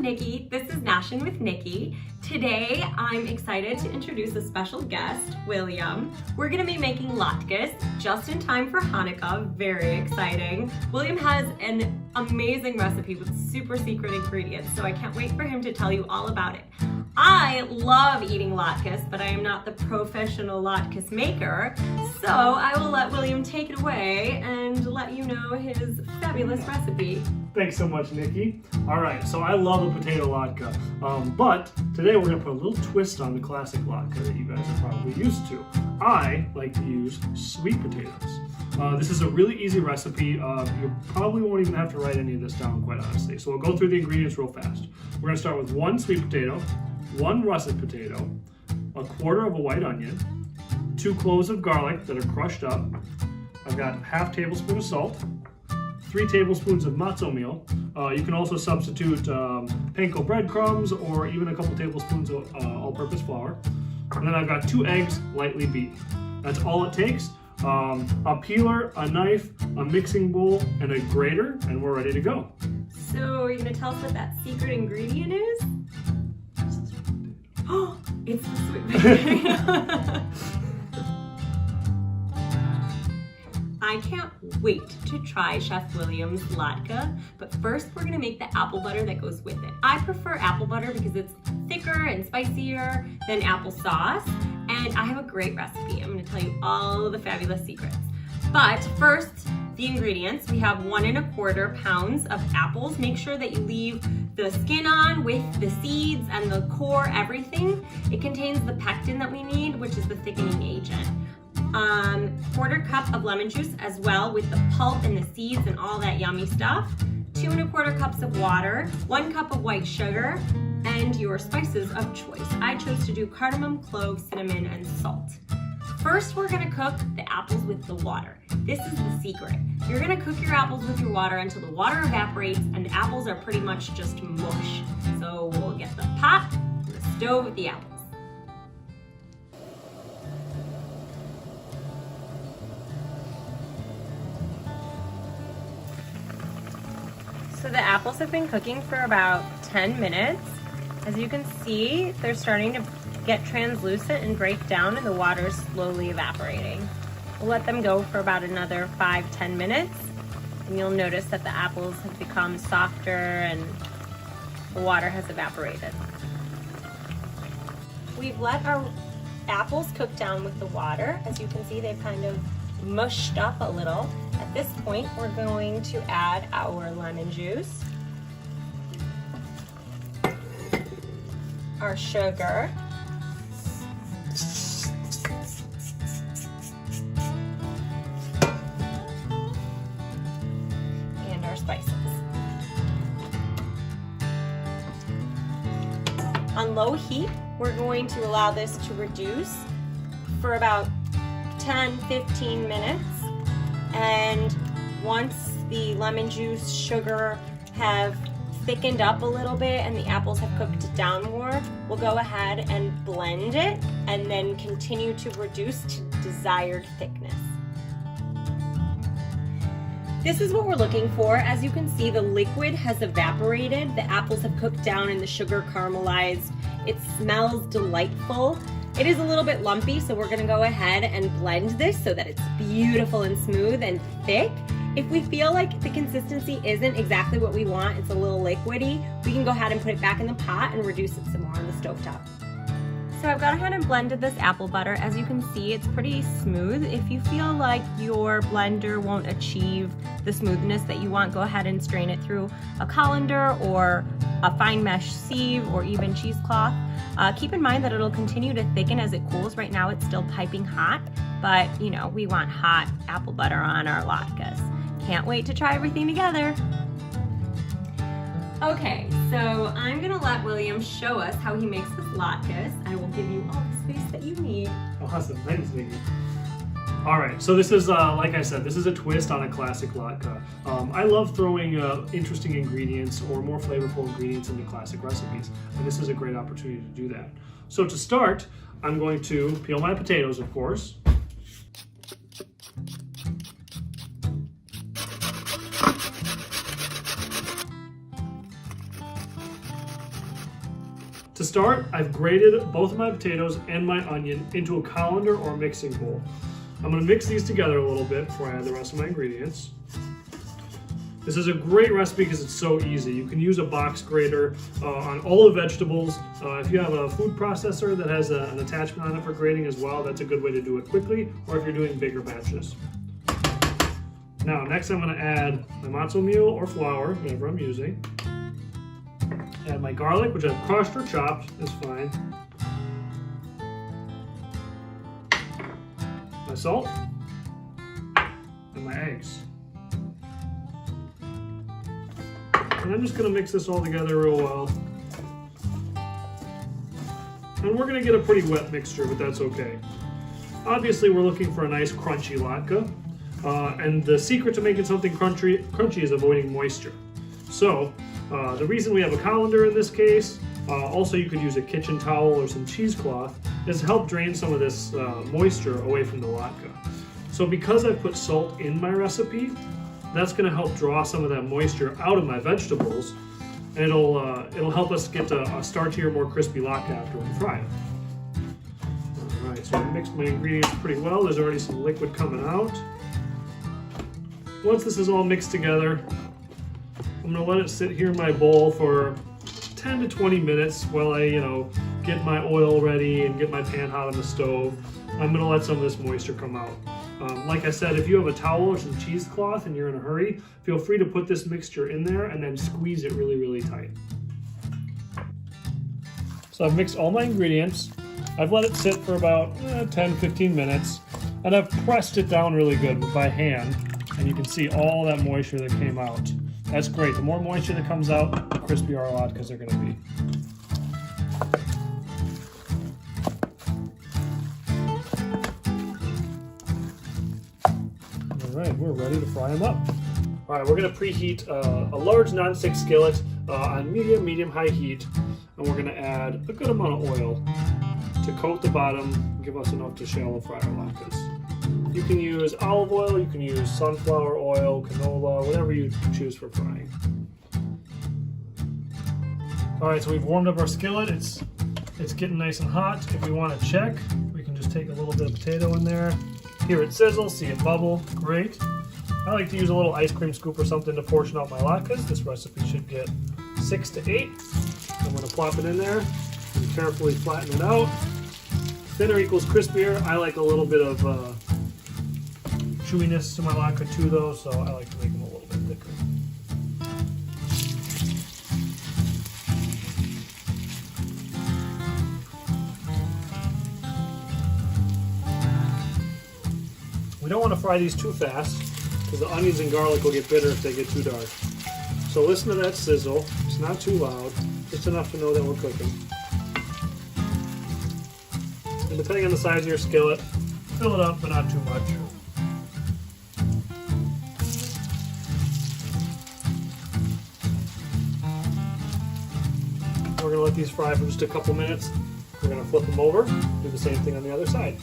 Nikki. This is Noshin with Nikki. Today, I'm excited to introduce a special guest, William. We're gonna be making latkes just in time for Hanukkah. Very exciting. William has an amazing recipe with super secret ingredients, so I can't wait for him to tell you all about it. I love eating latkes, but I am not the professional latkes maker, so I will let William take it away and let you know his fabulous recipe. Thanks so much, Nikki. All right, so I love a potato latke, but today we're gonna put a little twist on the classic latke that you guys are probably used to. I like to use sweet potatoes. This is a really easy recipe. You probably won't even have to write any of this down, quite honestly. So we'll go through the ingredients real fast. We're gonna start with 1 sweet potato, 1 russet potato, 1/4 of a white onion, 2 cloves of garlic that are crushed up. I've got 1/2 tablespoon of salt, 3 tablespoons of matzo meal. You can also substitute panko breadcrumbs or even a couple tablespoons of all-purpose flour. And then I've got 2 eggs lightly beaten. That's all it takes. A peeler, a knife, a mixing bowl, and a grater, and we're ready to go. So you're gonna tell us what that secret ingredient is? Oh, it's the sweet potato. I can't wait to try Chef William's latke, but first we're gonna make the apple butter that goes with it. I prefer apple butter because it's thicker and spicier than applesauce, and I have a great recipe. I'm gonna tell you all the fabulous secrets. But first, the ingredients. We have 1 1/4 pounds of apples. Make sure that you leave the skin on with the seeds and the core, everything. It contains the pectin that we need, which is the thickening agent. 1/4 cup of lemon juice as well with the pulp and the seeds and all that yummy stuff. 2 1/4 cups of water, 1 cup of white sugar, and your spices of choice. I chose to do cardamom, clove, cinnamon, and salt. First, we're gonna cook the apples with the water. This is the secret. You're gonna cook your apples with your water until the water evaporates and the apples are pretty much just mush. So we'll get the pot and the stove with the apples. So the apples have been cooking for about 10 minutes. As you can see, they're starting to get translucent and break down and the water is slowly evaporating. We'll let them go for about another 5-10 minutes and you'll notice that the apples have become softer and the water has evaporated. We've let our apples cook down with the water. As you can see, they've kind of mushed up a little. At this point, we're going to add our lemon juice, our sugar, and our spices. On low heat, we're going to allow this to reduce for about 10-15 minutes, and once the lemon juice, sugar have thickened up a little bit and the apples have cooked down more, we'll go ahead and blend it and then continue to reduce to desired thickness. This is what we're looking for. As you can see, the liquid has evaporated, the apples have cooked down and the sugar caramelized. It smells delightful. It is a little bit lumpy, so we're gonna go ahead and blend this so that it's beautiful and smooth and thick. If we feel like the consistency isn't exactly what we want, it's a little liquidy, we can go ahead and put it back in the pot and reduce it some more on the stovetop. So I've gone ahead and blended this apple butter. As you can see, it's pretty smooth. If you feel like your blender won't achieve the smoothness that you want, go ahead and strain it through a colander or a fine mesh sieve or even cheesecloth. Keep in mind that it'll continue to thicken as it cools. Right now it's still piping hot, but you know, we want hot apple butter on our latkes. Can't wait to try everything together. Okay, so I'm gonna let William show us how he makes his latkes. I will give you all the space that you need. Awesome, thanks, Nikki. All right, so this is, like I said, this is a twist on a classic latke. I love throwing interesting ingredients or more flavorful ingredients into classic recipes, and this is a great opportunity to do that. So to start, I'm going to peel my potatoes, of course. To start, I've grated both of my potatoes and my onion into a colander or mixing bowl. I'm going to mix these together a little bit before I add the rest of my ingredients. This is a great recipe because it's so easy. You can use a box grater on all the vegetables. If you have a food processor that has an attachment on it for grating as well, that's a good way to do it quickly, or if you're doing bigger batches. Now, next I'm going to add my matzo meal or flour, whatever I'm using. Add my garlic, which I've crushed or chopped, is fine. My salt, and my eggs. And I'm just going to mix this all together real well. And we're going to get a pretty wet mixture, but that's okay. Obviously, we're looking for a nice crunchy latke. And the secret to making something crunchy is avoiding moisture. So, the reason we have a colander in this case, also you could use a kitchen towel or some cheesecloth, is to help drain some of this moisture away from the latke. So because I've put salt in my recipe, that's going to help draw some of that moisture out of my vegetables, and it'll help us get a starchier, more crispy latke after we fry it. Alright, so I mixed my ingredients pretty well. There's already some liquid coming out. Once this is all mixed together, I'm going to let it sit here in my bowl for 10 to 20 minutes while I, get my oil ready and get my pan hot on the stove. I'm going to let some of this moisture come out. Like I said, if you have a towel or some cheesecloth and you're in a hurry, feel free to put this mixture in there and then squeeze it really, really tight. So I've mixed all my ingredients. I've let it sit for about 10-15 minutes, and I've pressed it down really good by hand, and you can see all that moisture that came out. That's great. The more moisture that comes out, the crispier our latkes are going to be. Alright, we're ready to fry them up. Alright, we're going to preheat a large nonstick skillet on medium-high heat, and we're going to add a good amount of oil to coat the bottom, give us enough to shallow fry our latkes. You can use olive oil, you can use sunflower oil, canola, whatever you choose for frying. Alright, so we've warmed up our skillet. It's getting nice and hot. If we want to check, we can just take a little bit of potato in there. Hear it sizzle, see it bubble. Great. I like to use a little ice cream scoop or something to portion out my latkes. This recipe should get 6 to 8. I'm going to plop it in there and carefully flatten it out. Thinner equals crispier. I like a little bit of chewiness to my latke too, though, so I like to make them a little bit thicker. We don't want to fry these too fast because the onions and garlic will get bitter if they get too dark. So listen to that sizzle. It's not too loud, just enough to know that we're cooking. And depending on the size of your skillet, fill it up, but not too much. We're going to let these fry for just a couple minutes. We're going to flip them over, do the same thing on the other side.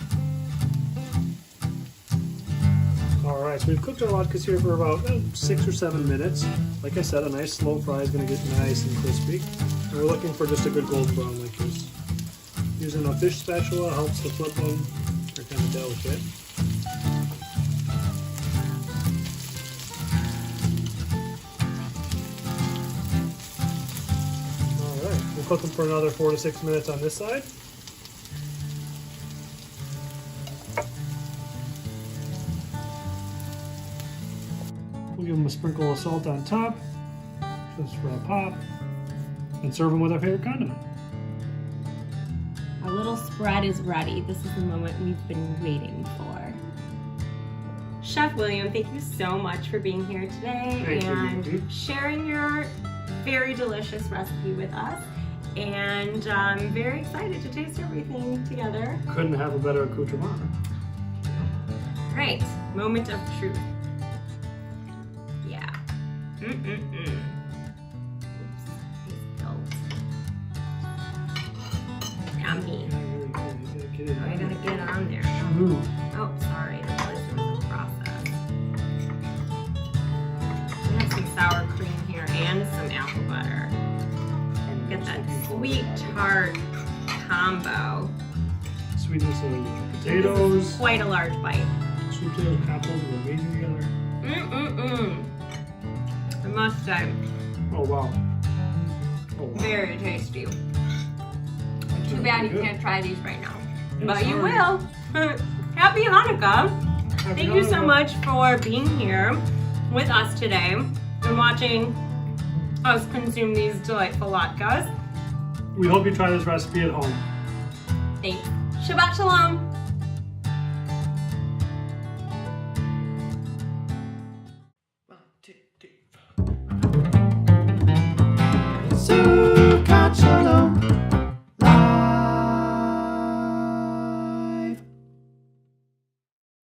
Alright, so we've cooked our latkes here for about 6 or 7 minutes. Like I said, a nice slow fry is going to get nice and crispy. And we're looking for just a good golden brown like this. Using a fish spatula helps to flip them. They're kind of delicate. Alright, we'll cook them for another 4 to 6 minutes on this side. We'll give them a sprinkle of salt on top, just for a pop, and serve them with our favorite condiment. Our little spread is ready. This is the moment we've been waiting for. Chef William, thank you so much for being here today and sharing your very delicious recipe with us. And I'm very excited to taste everything together. Couldn't have a better accoutrement. All right, moment of truth. Yeah. Oops, yummy. I gotta get on there. Oh, sorry. I realized it was a process. We have some sour cream here and some apple butter. Get that sweet tart combo. Sweetness of potatoes. Quite a large bite. Sweet potatoes and apples go amazing together. I must say, Oh wow. Oh, wow. very tasty. Too bad you can't try these right now, Yeah, but you sorry. will. Happy Hanukkah! Happy Thank you so Hanukkah. much for being here with us today and watching us consume these delightful latkes. We hope you try this recipe at home. Thanks. Shabbat Shalom!